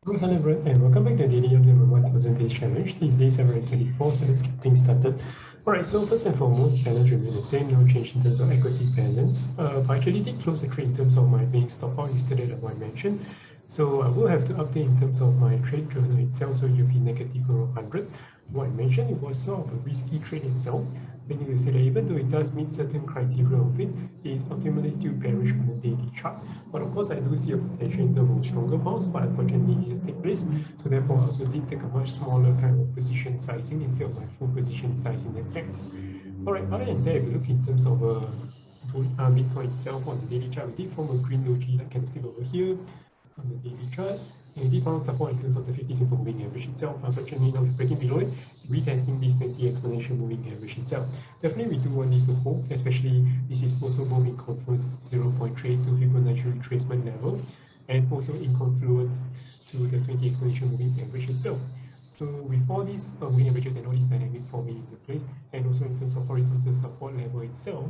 Hello everyone and welcome back to the Daily Update on 1000 Days Challenge. These days 724, so let's get things started. Alright, so first and foremost, balance remain the same, no change in terms of equity balance. But I actually did close the trade in terms of my being stop out yesterday that I mentioned. So I will have to update in terms of my trade journal itself, so it will be negative around 100. What I mentioned, it was sort of a risky trade itself, meaning to say that even though it does meet certain criteria of it is ultimately still bearish on the daily chart. But of course, I do see a potential in terms of stronger bounce, but unfortunately it didn't take place. So therefore, I also did take a much smaller kind of position sizing instead of my full position size in that sense. All right, other than that, if you look in terms of Bitcoin itself on the daily chart, we did form a green doji like candlestick over here on the daily chart. And we did found support in terms of the 50 simple moving average itself. Unfortunately, now we're breaking below it, retesting this 20 exponential moving average itself. Definitely, we do want this to hold, especially this is also both in confluence 0.3 to Fibonacci retracement level, and also in confluence to the 20 exponential moving average itself. So with all these moving averages and all these dynamic forming into place, and also in terms of horizontal support level itself,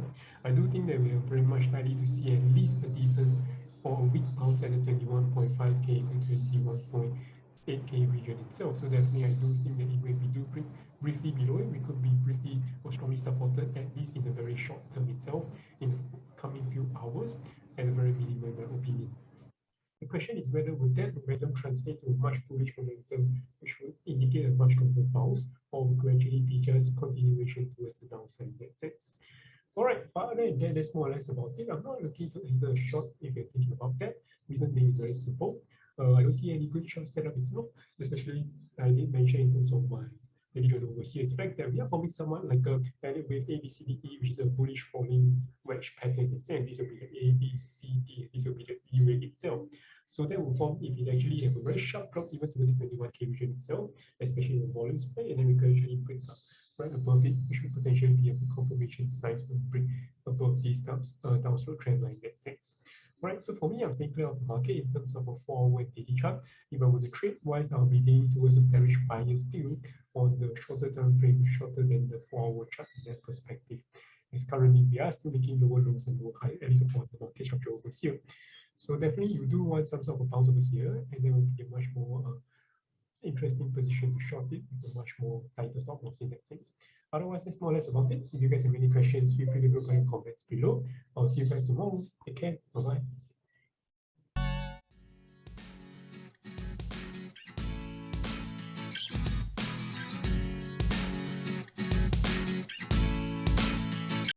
I do think that we are very much likely to see at least a decent or a weak bounce at the 21.5k to 21.8k region itself. So definitely I do think that if we do break briefly below it, we could be briefly or strongly supported at least in the very short term itself in the coming few hours at a very minimum in my opinion. The question is whether would that momentum translate to a much bullish momentum, which would indicate a much stronger bounce, or would gradually be just continuation towards the downside in that sense. All right, but other than that, that's more or less about it. I'm not looking to enter a short if you're thinking about that. Reason being is very simple. I don't see any good short setup itself, especially I did mention in terms of my daily journal over here is the fact that we are forming somewhat like a value wave ABCDE, which is a bullish falling wedge pattern instead. This will be the ABCD, this will be the E wave itself. So that will form if it actually have a very sharp drop even towards this 21k region itself, especially in the volume spread, and then we can actually break up right above it, which would potentially be a confirmation size for break above these downslope trend line in that sense. Right, so for me, I'm staying clear of the market in terms of a 4-hour daily chart. If I were to trade wise, I'll be leaning towards a bearish buyer still on the shorter time frame, shorter than the 4-hour chart in that perspective. As currently we are still making lower lows and lower high, at least upon the market structure over here. So definitely you do want some sort of a bounce over here, and there will be a much more interesting position to short it with a much more tighter stop loss in that sense. Otherwise, that's more or less about it. If you guys have any questions, feel free to drop in the comments below. I'll see you guys tomorrow. Take care. Bye bye.